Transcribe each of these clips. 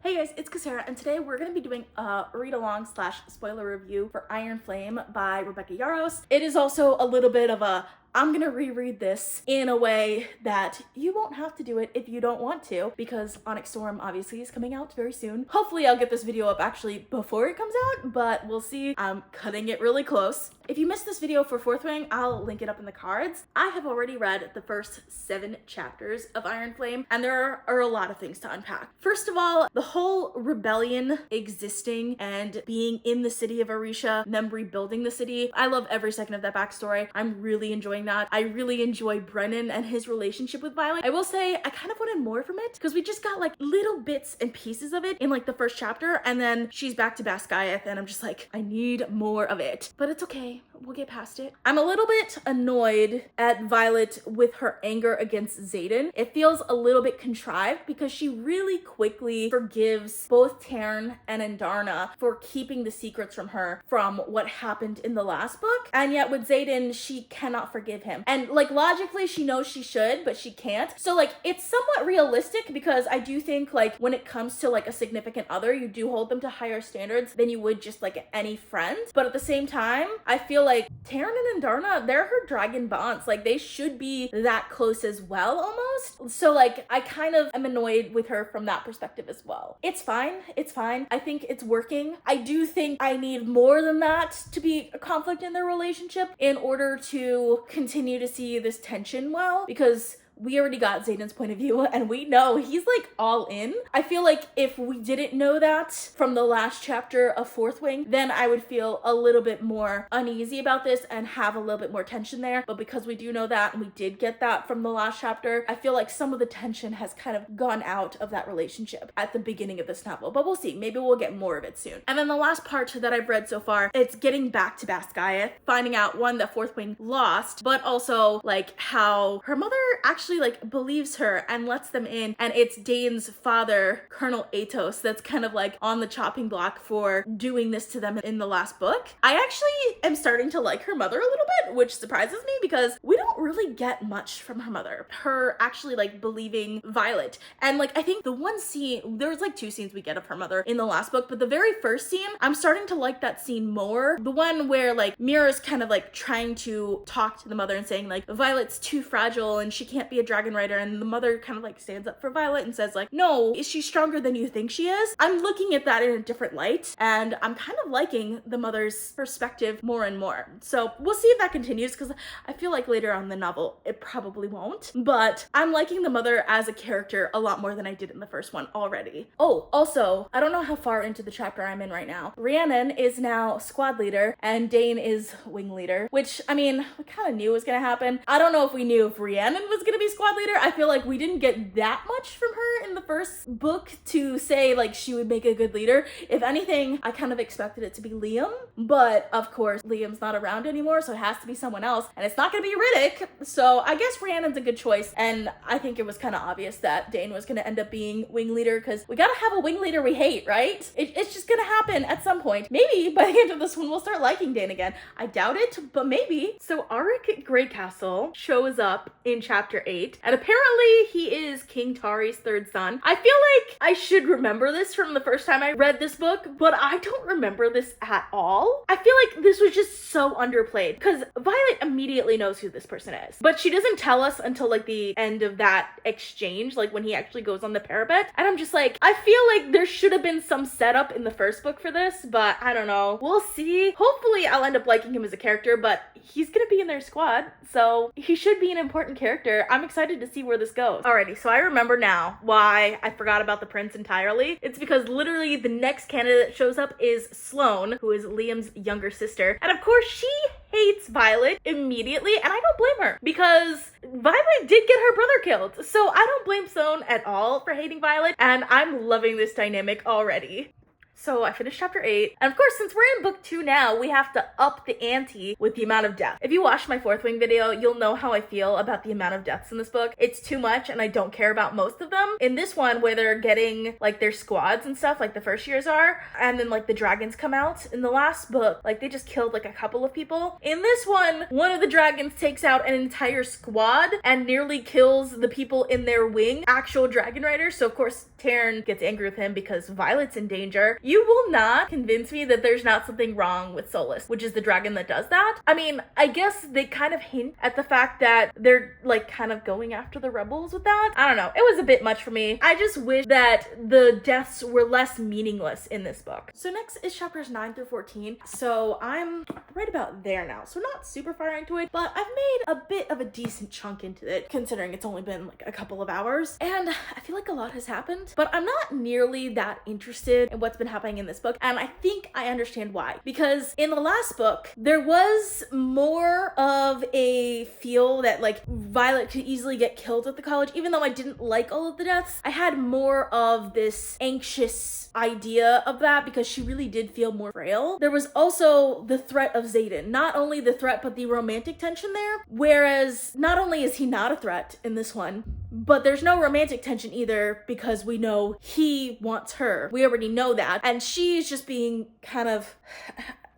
Hey guys, it's Kesara, and today we're going to be doing a read-along / spoiler review for Iron Flame by Rebecca Yarros. It is also a little bit of a I'm gonna reread this in a way that you won't have to do it if you don't want to, because Onyx Storm obviously is coming out very soon. Hopefully I'll get this video up actually before it comes out, but we'll see. I'm cutting it really close. If you missed this video for Fourth Wing, I'll link it up in the cards. I have already read the first 7 chapters of Iron Flame, and there are a lot of things to unpack. First of all, the whole rebellion existing and being in the city of Arisha, them rebuilding the city. I love every second of that backstory. I'm really enjoying that. I really enjoy Brennan and his relationship with Violet. I will say I kind of wanted more from it because we just got like little bits and pieces of it in like the first chapter, and then she's back to Basgiath and I'm just like, I need more of it. But it's okay. We'll get past it. I'm a little bit annoyed at Violet with her anger against Xaden. It feels a little bit contrived because she really quickly forgives both Tarn and Andarna for keeping the secrets from her from what happened in the last book. And yet with Xaden, she cannot forgive him. And like logically, she knows she should, but she can't. So like it's somewhat realistic because I do think like when it comes to like a significant other, you do hold them to higher standards than you would just like any friend. But at the same time, I feel like Taryn and Andarna, they're her dragon bonds. Like they should be that close as well almost. So like I kind of am annoyed with her from that perspective as well. It's fine. It's fine. I think it's working. I do think I need more than that to be a conflict in their relationship in order to continue to see this tension well, because we already got Xaden's point of view and we know he's like all in. I feel like if we didn't know that from the last chapter of Fourth Wing, then I would feel a little bit more uneasy about this and have a little bit more tension there. But because we do know that and we did get that from the last chapter, I feel like some of the tension has kind of gone out of that relationship at the beginning of this novel. But we'll see. Maybe we'll get more of it soon. And then the last part that I've read so far, it's getting back to Basgiath, finding out one, that Fourth Wing lost, but also like how her mother actually like believes her and lets them in, and it's Dane's father, Colonel Atos, that's kind of like on the chopping block for doing this to them in the last book. I actually am starting to like her mother a little bit, which surprises me because we don't really get much from her mother. Her actually like believing Violet. And like I think the one scene, there's like 2 scenes we get of her mother in the last book, but the very first scene, I'm starting to like that scene more. The one where like Mira's kind of like trying to talk to the mother and saying like Violet's too fragile and she can't be a dragon rider, and the mother kind of like stands up for Violet and says like, no, is she stronger than you think she is? I'm looking at that in a different light, and I'm kind of liking the mother's perspective more and more. So we'll see if that continues, because I feel like later on in the novel it probably won't, but I'm liking the mother as a character a lot more than I did in the first one already. Oh, also, I don't know how far into the chapter I'm in right now. Rhiannon is now squad leader and Dane is wing leader, which I mean, we kind of knew was gonna happen. I don't know if we knew if Rhiannon was gonna be squad leader. I feel like we didn't get that much from her in the first book to say like she would make a good leader. If anything, I kind of expected it to be Liam, but of course Liam's not around anymore, so it has to be someone else, and it's not gonna be Riddick. So I guess Rhiannon's a good choice, and I think it was kind of obvious that Dane was gonna end up being wing leader, because we gotta have a wing leader we hate, right? It's just gonna happen at some point. Maybe by the end of this one we'll start liking Dane again. I doubt it, but maybe. So Auric Greycastle shows up in chapter 8, and apparently he is King Tari's 3rd son. I feel like I should remember this from the first time I read this book, but I don't remember this at all. I feel like this was just so underplayed, because Violet immediately knows who this person is, but she doesn't tell us until like the end of that exchange, like when he actually goes on the parapet, and I'm just like, I feel like there should have been some setup in the first book for this, but I don't know. We'll see. Hopefully I'll end up liking him as a character, but he's gonna be in their squad, so he should be an important character. I'm excited to see where this goes. Alrighty, so I remember now why I forgot about the prince entirely. It's because literally the next candidate that shows up is Sloane, who is Liam's younger sister. And of course she hates Violet immediately, and I don't blame her, because Violet did get her brother killed. So I don't blame Sloane at all for hating Violet, and I'm loving this dynamic already. So I finished chapter 8, and of course, since we're in book 2 now, we have to up the ante with the amount of death. If you watched my Fourth Wing video, you'll know how I feel about the amount of deaths in this book. It's too much, and I don't care about most of them. In this one, where they're getting, like, their squads and stuff, like the first years are, and then, like, the dragons come out. In the last book, like, they just killed, like, a couple of people. In this one of the dragons takes out an entire squad and nearly kills the people in their wing, actual dragon riders. So, of course, Taryn gets angry with him because Violet's in danger. You will not convince me that there's not something wrong with Solus, which is the dragon that does that. I mean, I guess they kind of hint at the fact that they're, like, kind of going after the rebels with that. I don't know. It was a bit much for me. I just wish that the deaths were less meaningless in this book. So next is chapters 9 through 14. So I'm right about there now. So not super far into it, but I've made a bit of a decent chunk into it, considering it's only been like a couple of hours. And I feel like a lot has happened, but I'm not nearly that interested in what's been happening in this book. And I think I understand why. Because in the last book, there was more of a feel that, like, Violet could easily get killed at the college. Even though I didn't like all of the deaths, I had more of this anxious idea of that because she really did feel more frail. There was also the threat of Xaden. Not only the threat, but the romantic tension there. Whereas not only is he not a threat in this one, but there's no romantic tension either because we know he wants her. We already know that. And she's just being kind of...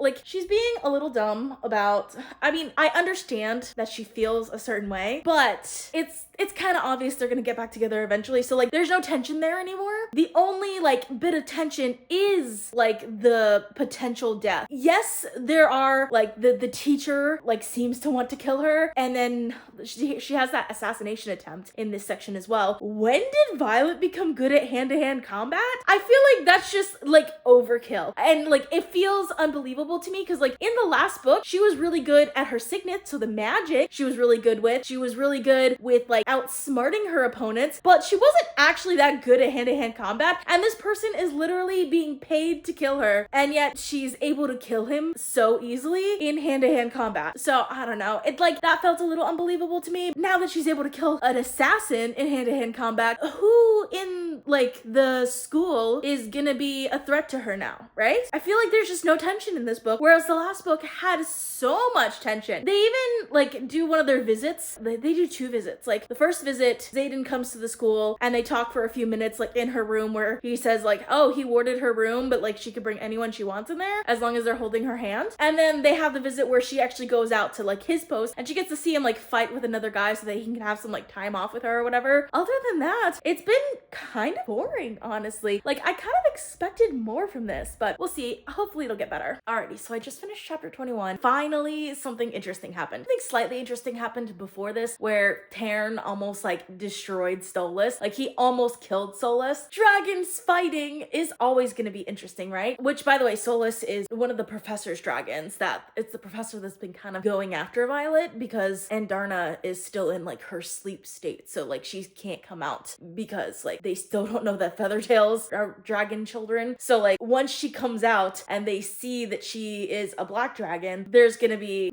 like, she's being a little dumb about... I mean, I understand that she feels a certain way, but it's kind of obvious they're gonna get back together eventually, so, like, there's no tension there anymore. The only, like, bit of tension is, like, the potential death. Yes, there are, like, the teacher, like, seems to want to kill her, and then she has that assassination attempt in this section as well. When did Violet become good at hand-to-hand combat? I feel like that's just, like, overkill. And, like, it feels unbelievable to me because, like, in the last book, she was really good at her signet, so the magic she was really good with. She was really good with, like, outsmarting her opponents, but she wasn't actually that good at hand-to-hand combat, and this person is literally being paid to kill her, and yet she's able to kill him so easily in hand-to-hand combat. So, I don't know. It, like, that felt a little unbelievable to me. Now that she's able to kill an assassin in hand-to-hand combat, who in, like, the school is gonna be a threat to her now, right? I feel like there's just no tension in this book, whereas the last book had so much tension. They even, like, do one of their visits. They do 2 visits. Like, the first visit, Xaden comes to the school and they talk for a few minutes, like, in her room, where he says, like, oh, he warded her room, but, like, she could bring anyone she wants in there as long as they're holding her hand. And then they have the visit where she actually goes out to, like, his post and she gets to see him, like, fight with another guy so that he can have some, like, time off with her or whatever. Other than that, it's been kind of boring, honestly. Like, I kind of expected more from this, but we'll see. Hopefully it'll get better. Alrighty, so I just finished chapter 21. Finally, something interesting happened. I think slightly interesting happened before this, where Taryn almost, like, destroyed Solus. Like, he almost killed Solus. Dragons fighting is always gonna be interesting, right? Which, by the way, Solus is one of the professor's dragons. That it's the professor that's been kind of going after Violet because Andarna is still in, like, her sleep state. So, like, she can't come out because, like, they still don't know that Feathertails are dragon children. So, like, once she comes out and they see that she is a black dragon, there's gonna be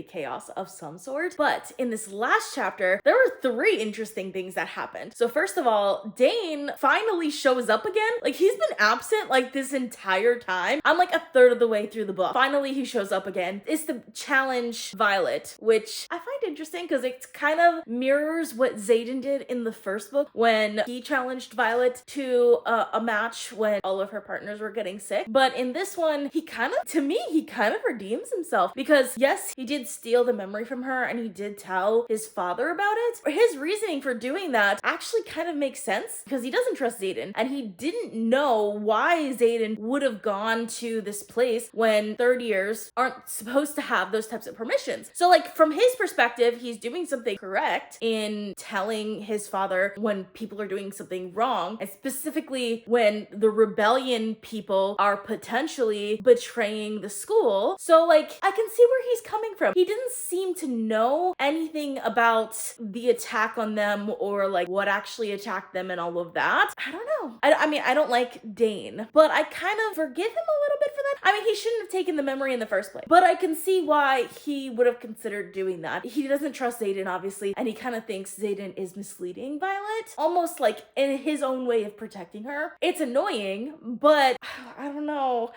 chaos of some sort. But in this last chapter, there were 3 interesting things that happened. So first of all, Dane finally shows up again. Like, he's been absent, like, this entire time. I'm, like, a third of the way through the book. Finally, he shows up again. It's to challenge Violet, which I find interesting because it kind of mirrors what Xaden did in the first book when he challenged Violet to a match when all of her partners were getting sick. But in this one, he kind of redeems himself because, yes, he did steal the memory from her and he did tell his father about it. His reasoning for doing that actually kind of makes sense because he doesn't trust Xaden and he didn't know why Xaden would have gone to this place when third years aren't supposed to have those types of permissions. So, like, from his perspective, he's doing something correct in telling his father when people are doing something wrong, and specifically when the rebellion people are potentially betraying fleeing the school. So like, I can see where he's coming from. He didn't seem to know anything about the attack on them or like what actually attacked them and all of that. I don't know. I mean, I don't like Dane, but I kind of forgive him a little bit for that. I mean, he shouldn't have taken the memory in the first place, but I can see why he would have considered doing that. He doesn't trust Xaden, obviously, and he kind of thinks Xaden is misleading Violet, almost like in his own way of protecting her. It's annoying, but I don't know.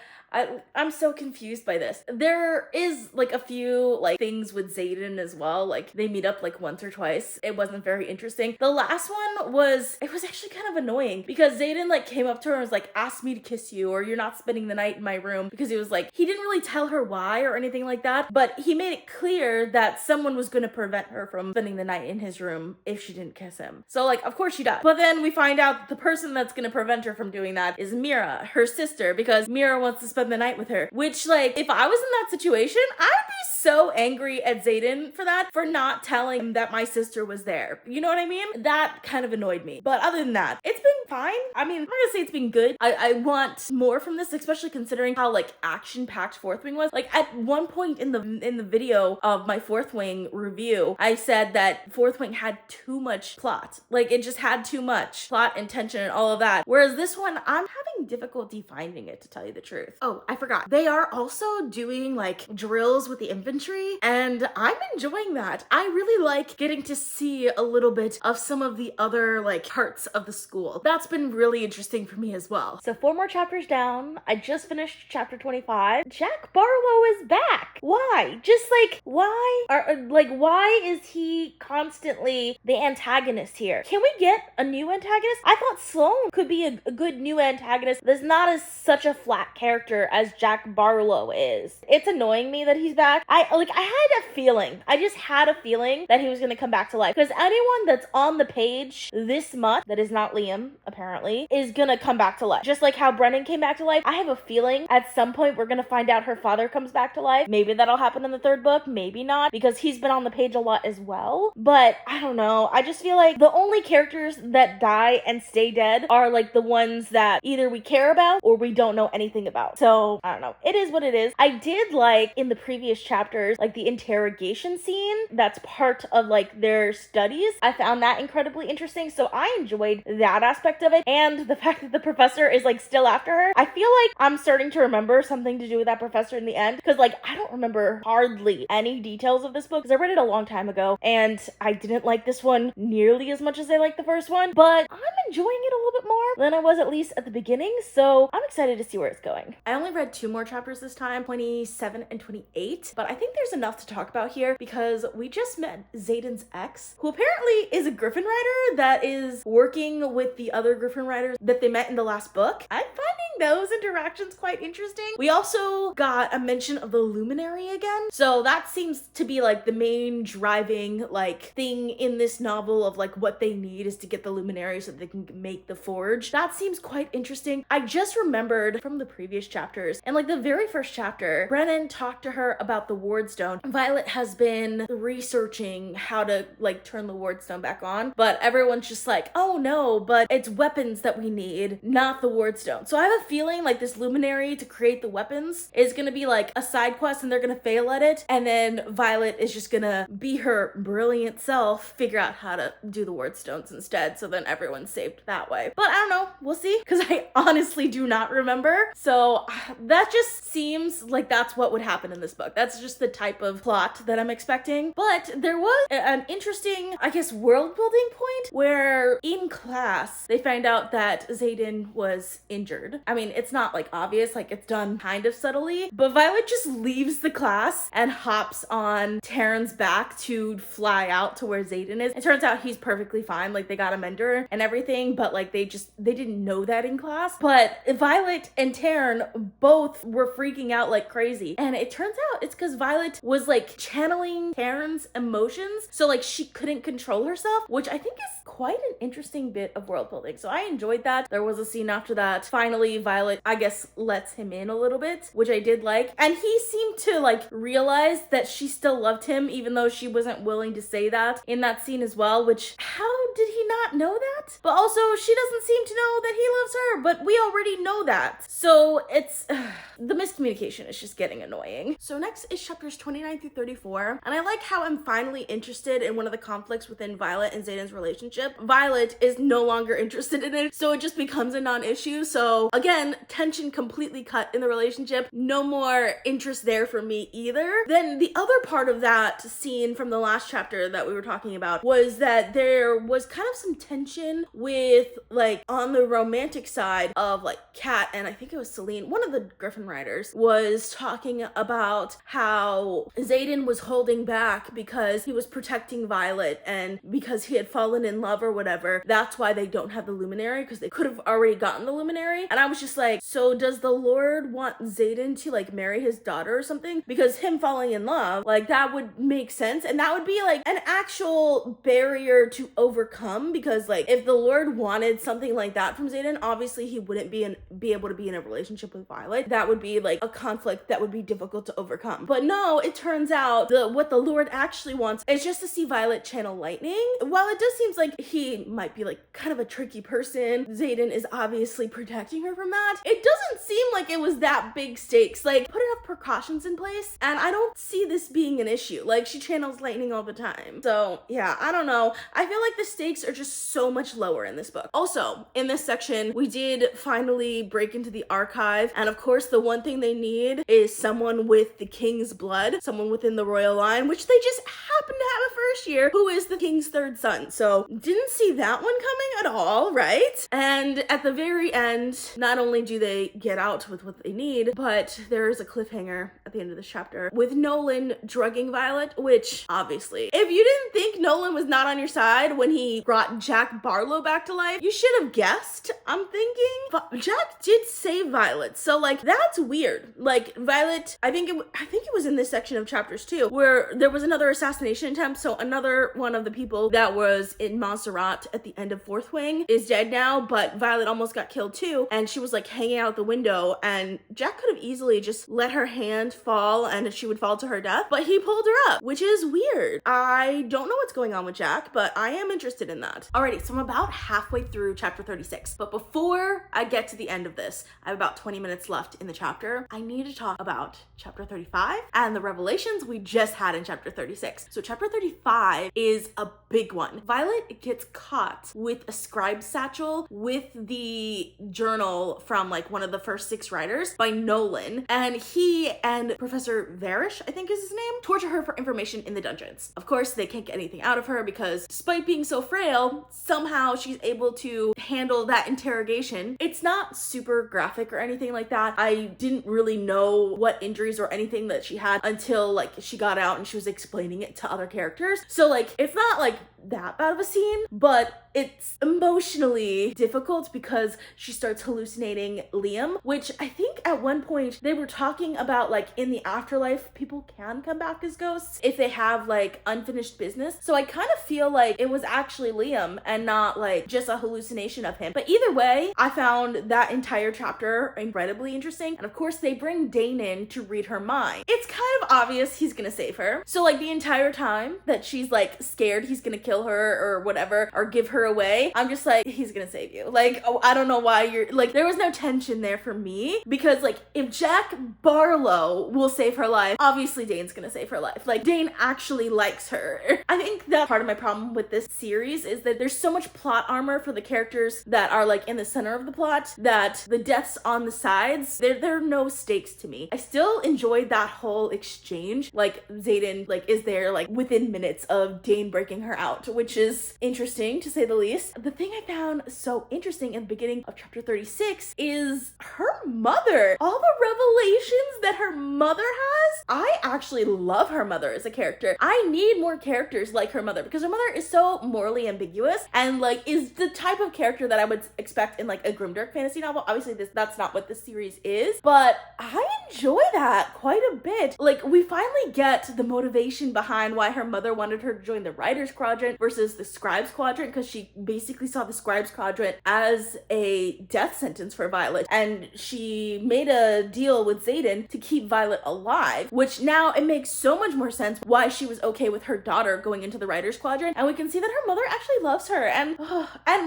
I'm so confused by this. There is like a few like things with Xaden as well. Like they meet up like once or twice. It wasn't very interesting. The last one was actually kind of annoying because Xaden like came up to her and was like, ask me to kiss you or you're not spending the night in my room, because he was like, he didn't really tell her why or anything like that, but he made it clear that someone was going to prevent her from spending the night in his room if she didn't kiss him. So like, of course she does. But then we find out that the person that's going to prevent her from doing that is Mira, her sister, because Mira wants to spend the night with her, which like, if I was in that situation, I'd be so angry at Xaden for that, for not telling him that my sister was there. You know what I mean? That kind of annoyed me. But other than that, it's been fine. I mean, I'm not gonna say it's been good. I want more from this, especially considering how like action-packed Fourth Wing was. Like at one point in the video of my Fourth Wing review, I said that Fourth Wing had too much plot. Like it just had too much plot and tension and all of that. Whereas this one, I'm having difficulty finding it, to tell you the truth. Oh, I forgot. They are also doing like drills with the infantry, and I'm enjoying that. I really like getting to see a little bit of some of the other like parts of the school. That's been really interesting for me as well. So 4 more chapters down. I just finished chapter 25. Jack Barlow is back. Why? Just like, why? Why is he constantly the antagonist here? Can we get a new antagonist? I thought Sloane could be a good new antagonist that's not as such a flat character as Jack Barlow is. It's annoying me that he's back. I had a feeling. I just had a feeling that he was gonna come back to life, because anyone that's on the page this month that is not Liam, apparently, is gonna come back to life. Just like how Brennan came back to life. I have a feeling at some point we're gonna find out her father comes back to life. Maybe that'll happen in the 3rd book, maybe not, because he's been on the page a lot as well. But I don't know. I just feel like the only characters that die and stay dead are like the ones that either we care about or we don't know anything about. So I don't know. It is what it is. I did like in the previous chapters, like the interrogation scene that's part of like their studies. I found that incredibly interesting. So I enjoyed that aspect of it. And the fact that the professor is like still after her. I feel like I'm starting to remember something to do with that professor in the end. Because like, I don't remember hardly any details of this book because I read it a long time ago. And I didn't like this one nearly as much as I liked the first one. But I'm enjoying it a little bit more than I was at least at the beginning. So I'm excited to see where it's going. I only read 2 more chapters this time, 27 and 28, but I think there's enough to talk about here because we just met Xaden's ex, who apparently is a Griffin Rider that is working with the other Griffin Riders that they met in the last book. I'm finding those interactions quite interesting. We also got a mention of the Luminary again, so that seems to be like the main driving like thing in this novel of like what they need is to get the Luminary so that they can make the forge. That seems quite interesting. I just remembered from the previous chapters, and like the very first chapter, Brennan talked to her about the Wardstone. Violet has been researching how to like turn the Wardstone back on, but everyone's just like, oh no, but it's weapons that we need, not the Wardstone. So I have a feeling like this Luminary to create the weapons is gonna be like a side quest and they're gonna fail at it, and then Violet is just gonna be her brilliant self, figure out how to do the Wardstones instead, so then everyone's saved that way. But I don't know, we'll see, because I honestly do not remember. So that just seems like that's what would happen in this book. That's just the type of plot that I'm expecting. But there was an interesting, I guess, world building point where in class they find out that Xaden was injured. I mean, it's not like obvious, like it's done kind of subtly, but Violet just leaves the class and hops on Taryn's back to fly out to where Xaden is. It turns out he's perfectly fine, like they got a mender and everything, but like they didn't know that in class. But Violet and Taryn both were freaking out like crazy, and it turns out it's because Violet was like channeling Taryn's emotions, so like she couldn't control herself, which I think is quite an interesting bit of world building. So I enjoyed that. There was a scene after that. Finally, Violet, I guess, lets him in a little bit, which I did like. And he seemed to like realize that she still loved him, even though she wasn't willing to say that in that scene as well, which how did he not know that? But also she doesn't seem to know that he loves her, but we already know that. So it's the miscommunication is just getting annoying. So next is chapters 29 through 34, and I like how I'm finally interested in one of the conflicts within Violet and Xaden's relationship. Violet is no longer interested in it, so it just becomes a non-issue. So again, tension completely cut in the relationship. No more interest there for me either. Then the other part of that scene from the last chapter that we were talking about was that there was kind of some tension with like on the romantic side of like Kat and I think it was Celine, one of the Griffin writers, was talking about how Xaden was holding back because he was protecting Violet and because he had fallen in love or whatever. That's why they don't have the luminary, because they could have already gotten the luminary. And I was just like, so does the Lord want Xaden to like marry his daughter or something? Because him falling in love, like that would make sense, and that would be like an actual barrier to overcome, because like if the Lord wanted something like that from Xaden, obviously he wouldn't be able to be in a relationship with Violet. That would be like a conflict that would be difficult to overcome. But no, it turns out what the Lord actually wants is just to see Violet channel lightning. While it does seem like he might be like kind of a tricky person, Xaden is obviously protecting her from that. It doesn't seem like it was that big stakes. Like, put enough precautions in place, and I don't see this being an issue. Like, she channels lightning all the time. So yeah, I don't know. I feel like the stakes are just so much lower in this book. Also, in this section, we did finally break into the archive, and of course the one thing they need is someone with the king's blood, someone within the royal line, which they just happen to have a first year, who is the king's third son. So didn't see that one coming at all, right? And at the very end, not only do they get out with what they need, but there is a cliffhanger at the end of this chapter with Nolan drugging Violet, which obviously, if you didn't think Nolan was not on your side when he brought Jack Barlow back to life, you should have guessed, I'm thinking. But Jack did save Violet, so like that's weird. Like Violet, I think it was in this section of chapters too, where there was another assassination attempt. So another one of the people that was in Montserrat at the end of Fourth Wing is dead now, but Violet almost got killed too, and she was like hanging out the window, and Jack could have easily just let her hand fall and she would fall to her death, but he pulled her up, which is weird. I don't know what's going on with Jack, but I am interested in that. Alrighty, so I'm about halfway through chapter 36, but before I get to the end of this, I have about 20 minutes left in the chapter. I need to talk about chapter 35 and the revelations we just had in chapter 36. So chapter 35 is a big one. Violet gets caught with a scribe satchel with the journal from like one of the first 6 writers by Nolan, and he and Professor Varish, I think is his name, torture her for information in the dungeons. Of course, they can't get anything out of her because despite being so frail, somehow she's able to handle that interrogation. It's not super graphic or anything like that. I didn't really know what injuries or anything that she had until like she got out and she was explaining it to other characters. So like, it's not like that bad of a scene, but it's emotionally difficult because she starts hallucinating Liam, which I think at one point they were talking about like in the afterlife, people can come back as ghosts if they have like unfinished business. So I kind of feel like it was actually Liam and not like just a hallucination of him. But either way, I found that entire chapter incredibly interesting. And of course they bring Dane in to read her mind. It's kind of obvious he's gonna save her. So like the entire time that she's like scared he's gonna kill her or whatever, or give her away, I'm just like, he's gonna save you. Like, oh, I don't know why you're like, there was no tension there for me, because like if Jack Barlow will save her life, obviously Dane's gonna save her life. Like Dane actually likes her. I think that part of my problem with this series is that there's so much plot armor for the characters that are like in the center of the plot that the deaths on the sides, there are no stakes to me. I still enjoyed that whole exchange. Like Xaden like is there like within minutes of Dane breaking her out, which is interesting to say the least. The thing I found so interesting in the beginning of chapter 36 is her mother. All the revelations that her mother has. I actually love her mother as a character. I need more characters like her mother because her mother is so morally ambiguous and like is the type of character that I would expect in like a grimdark fantasy novel. Obviously that's not what this series is, but I enjoy that quite a bit. Like we finally get the motivation behind why her mother wanted her to join the Writers Quadrant versus the Scribes Quadrant, because she basically saw the Scribes Quadrant as a death sentence for Violet, and she made a deal with Xaden to keep Violet alive, which now it makes so much more sense why she was okay with her daughter going into the Writers Quadrant. And we can see that her mother actually loves her, and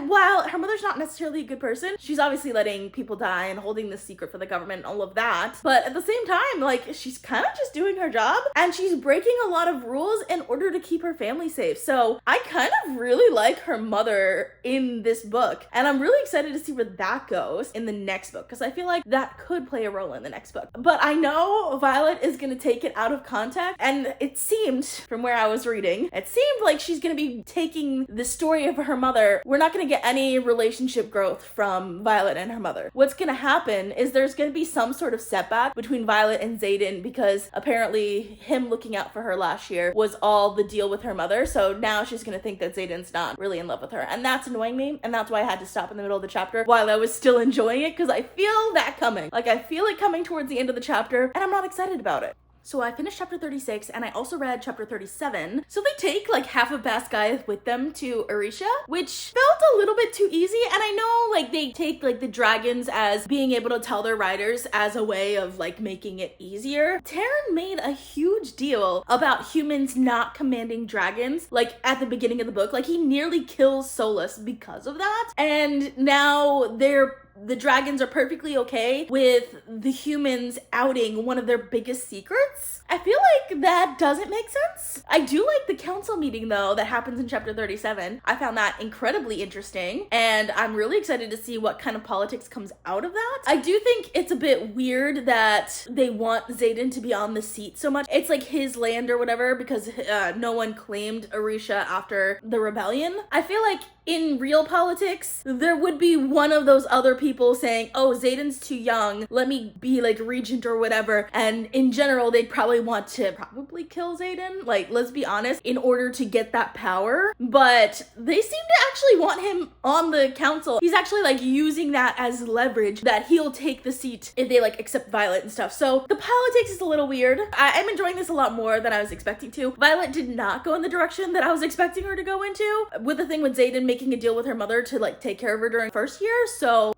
while her mother's not necessarily a good person, she's obviously letting people die and holding this secret for the government and all of that, but at the same time, like, she's kind of just doing her job, and she's breaking a lot of rules in order to keep her family safe. So I kind of really like her mother in this book, and I'm really excited to see where that goes in the next book, because I feel like that could play a role in the next book. But I know Violet is going to take it out of context, and it seemed, from where I was reading, it seemed like she's going to be taking the story of her mother. We're not going to get any relationship growth from Violet and her mother. What's going to happen is there's going to be some sort of setback between Violet and Xaden, because apparently him looking out for her last year was all the deal with her mother. So now she's going to think that Xaden's not really in love with her, and that's annoying me, and that's why I had to stop in the middle of the chapter while I was still enjoying it, because I feel that coming. Like, I feel it coming towards the end of the chapter, and I'm not excited about it. So I finished chapter 36, and I also read chapter 37. So they take like half of Basgiath with them to Orisha, which felt a little bit too easy. And I know like they take like the dragons as being able to tell their riders as a way of like making it easier. Terran made a huge deal about humans not commanding dragons like at the beginning of the book. Like he nearly kills Solus because of that. And now the dragons are perfectly okay with the humans outing one of their biggest secrets. I feel like that doesn't make sense. I do like the council meeting though that happens in chapter 37. I found that incredibly interesting, and I'm really excited to see what kind of politics comes out of that. I do think it's a bit weird that they want Xaden to be on the seat so much. It's like his land or whatever, because no one claimed Orisha after the rebellion. I feel like in real politics, there would be one of those other people saying, oh, Xaden's too young, let me be like regent or whatever. And in general, they'd probably want to kill Xaden. Like, let's be honest, in order to get that power. But they seem to actually want him on the council. He's actually like using that as leverage that he'll take the seat if they like accept Violet and stuff. So the politics is a little weird. I'm enjoying this a lot more than I was expecting to. Violet did not go in the direction that I was expecting her to go into, with the thing with Xaden making a deal with her mother to like take care of her during first year. So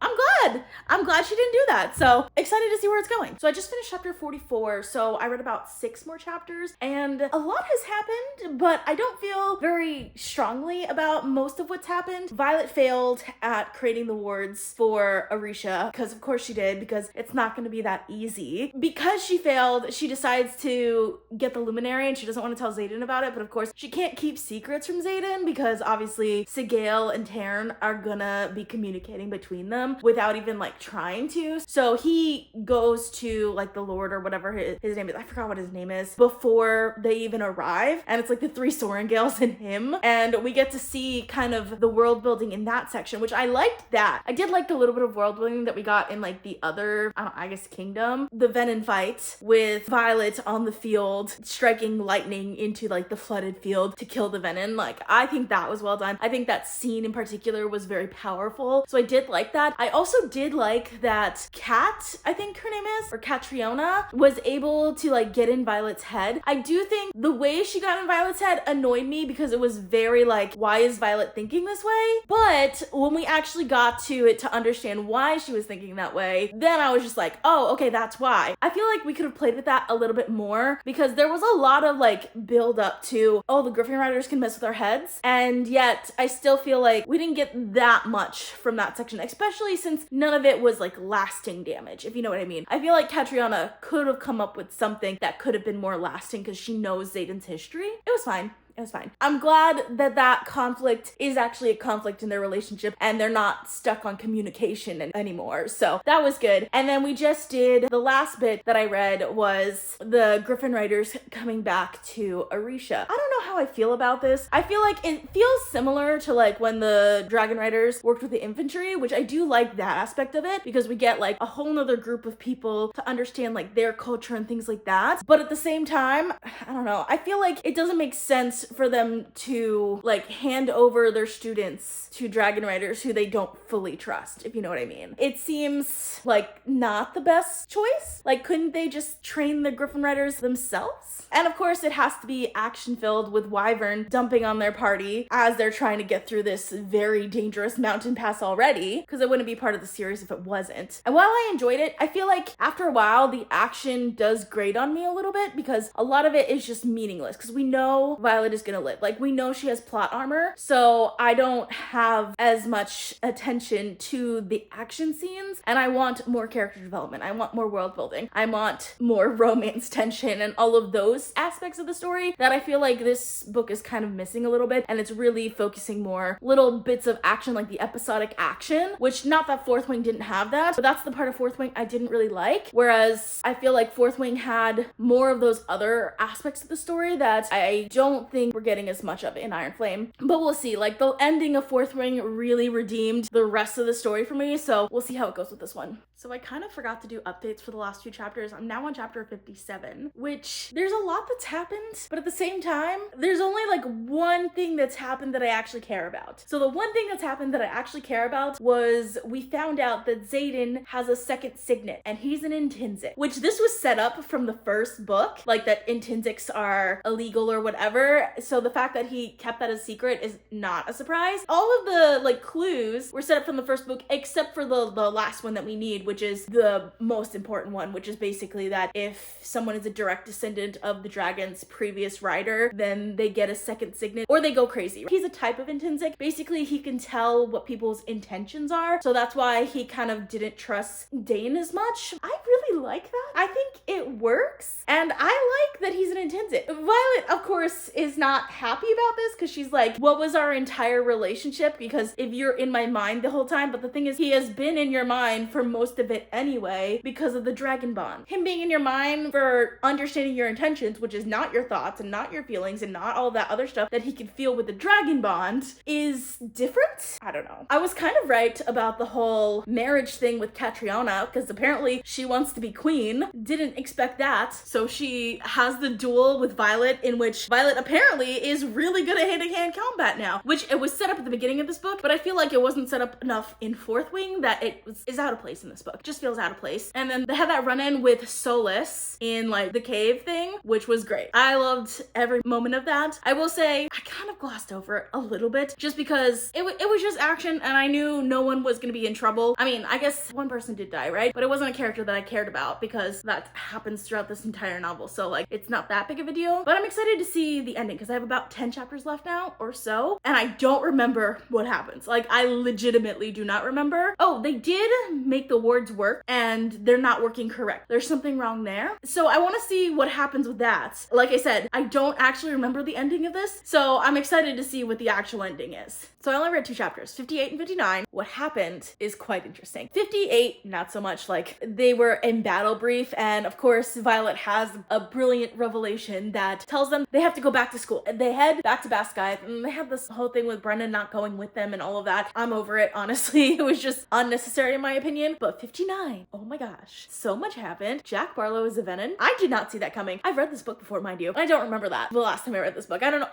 I'm glad she didn't do that. So excited to see where it's going. So I just finished chapter 44. So I read about 6 more chapters, and a lot has happened, but I don't feel very strongly about most of what's happened. Violet failed at creating the wards for Orisha, because of course she did, because it's not going to be that easy. Because she failed, she decides to get the luminary, and she doesn't want to tell Xaden about it, but of course she can't keep secrets from Xaden, because obviously Sigale and Tarn are gonna be communicating between them without even like trying to. So he goes to like the Lord or whatever his name is, I forgot what his name is, before they even arrive, and it's like the 3 Sorengales and him, and we get to see kind of the world building in that section, which I liked that. I did like the little bit of world building that we got in like the other, I guess, kingdom. The Venom fight with Violet on the field striking lightning into like the flooded field to kill the Venom. Like, I think that was well done. I think that scene in particular was very powerful, so I did like that. I also did like that Kat, I think her name is, or Catriona, was able to like get in Violet's head. I do think the way she got in Violet's head annoyed me, because it was very like, why is Violet thinking this way? But when we actually got to it to understand why she was thinking that way, then I was just like, oh, okay, that's why. I feel like we could have played with that a little bit more, because there was a lot of like build up to, oh, the Griffin Riders can mess with our heads, and yet I still feel like we didn't get that much from that section, especially since none of it was like lasting damage, if you know what I mean. I feel like Catriona could have come up with something that could have been more lasting, because she knows Xaden's history. It was fine. It was fine. I'm glad that that conflict is actually a conflict in their relationship and they're not stuck on communication anymore. So that was good. And then we just did, the last bit that I read was the Griffin Riders coming back to Orisha. I don't know how I feel about this. I feel like it feels similar to like when the Dragon Riders worked with the infantry, which I do like that aspect of it because we get like a whole nother group of people to understand like their culture and things like that. But at the same time, I don't know. I feel like it doesn't make sense for them to like hand over their students to Dragon Riders who they don't fully trust, if you know what I mean. It seems like not the best choice. Like, couldn't they just train the Griffin Riders themselves? And of course, it has to be action-filled with Wyvern dumping on their party as they're trying to get through this very dangerous mountain pass already, because it wouldn't be part of the series if it wasn't. And while I enjoyed it, I feel like after a while, the action does grate on me a little bit because a lot of it is just meaningless because we know Violet is gonna live. Like, we know she has plot armor, so I don't have as much attention to the action scenes, and I want more character development. I want more world building. I want more romance tension and all of those aspects of the story that I feel like this book is kind of missing a little bit, and it's really focusing more little bits of action, like the episodic action, which not that Fourth Wing didn't have that, but that's the part of Fourth Wing I didn't really like, whereas I feel like Fourth Wing had more of those other aspects of the story that I don't think we're getting as much of in Iron Flame. But we'll see. Like, the ending of Fourth Wing really redeemed the rest of the story for me, so we'll see how it goes with this one. So I kind of forgot to do updates for the last few chapters. I'm now on chapter 57, which there's a lot that's happened, but at the same time, there's only like one thing that's happened that I actually care about. So the one thing that's happened that I actually care about was we found out that Xaden has a second signet, and he's an Intrinsic, which this was set up from the first book, like that Intrinsics are illegal or whatever. So the fact that he kept that a secret is not a surprise. All of the like clues were set up from the first book, except for the last one that we need, which is the most important one, which is basically that if someone is a direct descendant of the dragon's previous rider, then they get a second signet or they go crazy. He's a type of intrinsic. Basically, he can tell what people's intentions are. So that's why he kind of didn't trust Dane as much. I really like that. I think it works. And I like that he's an intrinsic. Violet, of course, is not happy about this because she's like, what was our entire relationship? Because if you're in my mind the whole time, but the thing is, he has been in your mind for most of it anyway because of the dragon bond. Him being in your mind for understanding your intentions, which is not your thoughts and not your feelings and not all that other stuff that he can feel with the dragon bond, is different. I don't know. I was kind of right about the whole marriage thing with Catriona because apparently she wants to be queen. Didn't expect that. So she has the duel with Violet in which Violet apparently is really good at hand-to-hand combat now, which it was set up at the beginning of this book, but I feel like it wasn't set up enough in Fourth Wing that is out of place in this book. It just feels out of place. And then they had that run-in with Solus in like the cave thing, which was great. I loved every moment of that. I will say I kind of glossed over it a little bit just because it was just action and I knew no one was going to be in trouble. I mean, I guess one person did die, right? But it wasn't a character that I cared about because that happens throughout this entire novel. So like, it's not that big of a deal, but I'm excited to see the ending because I have about 10 chapters left now or so. And I don't remember what happens. Like, I legitimately do not remember. Oh, they did make the wards work and they're not working correct. There's something wrong there. So I want to see what happens with that. Like I said, I don't actually remember the ending of this. So I'm excited to see what the actual ending is. So I only read 2 chapters, 58 and 59. What happened is quite interesting. 58, not so much. Like, they were in battle brief, and of course, Violet has a brilliant revelation that tells them they have to go back to school. And they head back to Baskai, and they have this whole thing with Brennan not going with them and all of that. I'm over it, honestly. It was just unnecessary in my opinion. But 59, oh my gosh, so much happened. Jack Barlow is a Venom. I did not see that coming. I've read this book before, mind you. I don't remember that the last time I read this book. I don't know,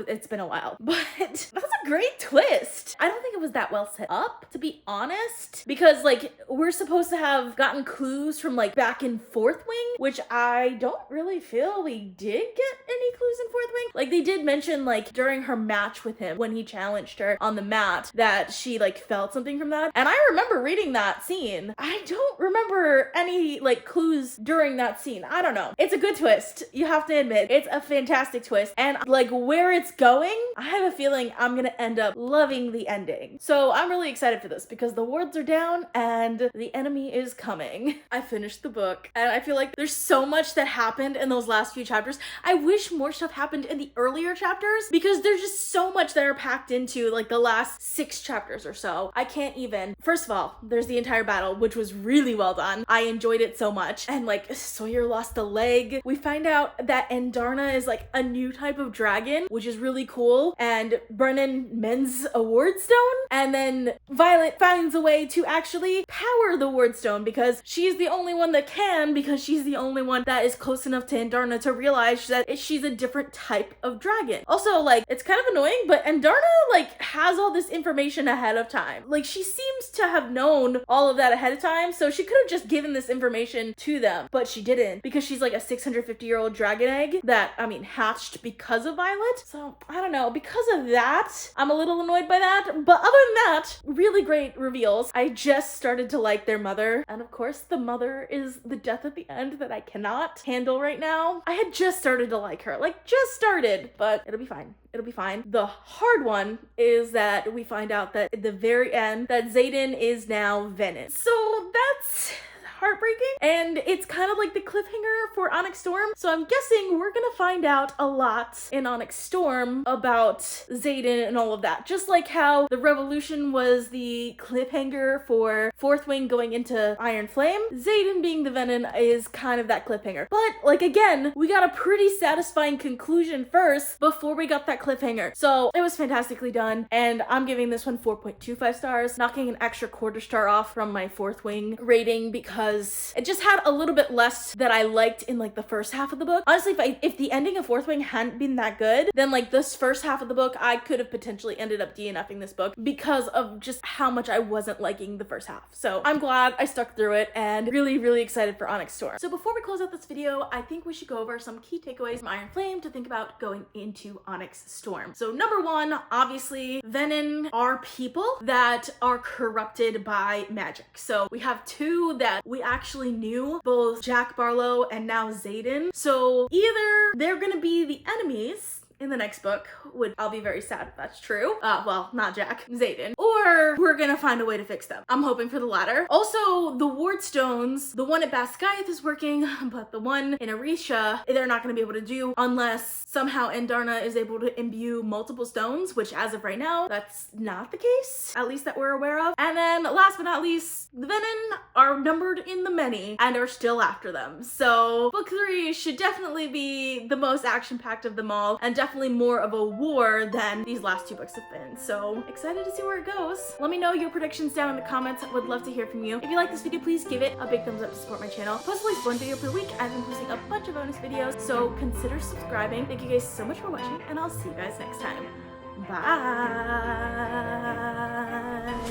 it's been a while. But that's a great twist. I don't think it was that well set up, to be honest, because like we're supposed to have gotten clues from like back in Fourth Wing, which I don't really feel we did get any clues in Fourth Wing. Like, they did mention like during her match with him when he challenged her on the mat that she like felt something from that, and I remember reading that scene. I don't remember any like clues during that scene. I don't know. It's a good twist, you have to admit. It's a fantastic twist, and like where it's going, I have a feeling I'm gonna end up loving the ending. So I'm really excited for this because the wards are down and the enemy is coming. I finished the book and I feel like there's so much that happened in those last few chapters. I wish wish more stuff happened in the earlier chapters because there's just so much that are packed into like the last 6 chapters or so. I can't even. First of all, there's the entire battle, which was really well done. I enjoyed it so much. And like Sawyer lost a leg. We find out that Andarna is like a new type of dragon, which is really cool. And Brennan mends a ward stone. And then Violet finds a way to actually power the ward stone because she's the only one that can, because she's the only one that is close enough to Andarna to realize that she's a different type of dragon. Also, like, it's kind of annoying, but Andarna like has all this information ahead of time. Like, she seems to have known all of that ahead of time, so she could have just given this information to them, but she didn't, because she's like a 650-year-old dragon egg that, I mean, hatched because of Violet. So I don't know, because of that, I'm a little annoyed by that. But other than that, really great reveals. I just started to like their mother, and of course the mother is the death at the end that I cannot handle right now. I had just started to like her, like just started, but it'll be fine. It'll be fine. The hard one is that we find out that at the very end that Xaden is now Venom. So that's heartbreaking, and it's kind of like the cliffhanger for Onyx Storm, so I'm guessing we're gonna find out a lot in Onyx Storm about Xaden and all of that, just like how the Revolution was the cliffhanger for Fourth Wing going into Iron Flame. Xaden being the Venom is kind of that cliffhanger, but like again, we got a pretty satisfying conclusion first before we got that cliffhanger, so it was fantastically done, and I'm giving this one 4.25 stars, knocking an extra quarter star off from my Fourth Wing rating because it just had a little bit less that I liked in like the first half of the book. Honestly, if the ending of Fourth Wing hadn't been that good, then like this first half of the book, I could have potentially ended up DNFing this book because of just how much I wasn't liking the first half. So I'm glad I stuck through it and really, really excited for Onyx Storm. So before we close out this video, I think we should go over some key takeaways from Iron Flame to think about going into Onyx Storm. So number one, obviously, Venom are people that are corrupted by magic. So we have two that we actually knew, both Jack Barlow and now Xaden. So either they're gonna be the enemies in the next book, which I'll be very sad if that's true. Well, not Jack, Xaden. Or we're gonna find a way to fix them. I'm hoping for the latter. Also, the ward stones, the one at Basgiath is working, but the one in Arisha, they're not gonna be able to do unless somehow Andarna is able to imbue multiple stones, which as of right now, that's not the case, at least that we're aware of. And then last but not least, the Venom are numbered in the many and are still after them. So book 3 should definitely be the most action-packed of them all, and definitely more of a war than these last 2 books have been. So excited to see where it goes. Let me know your predictions down in the comments. I would love to hear from you. If you like this video, please give it a big thumbs up to support my channel. Post at least 1 video per week. I've been posting a bunch of bonus videos, so consider subscribing. Thank you guys so much for watching, and I'll see you guys next time.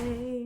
Bye.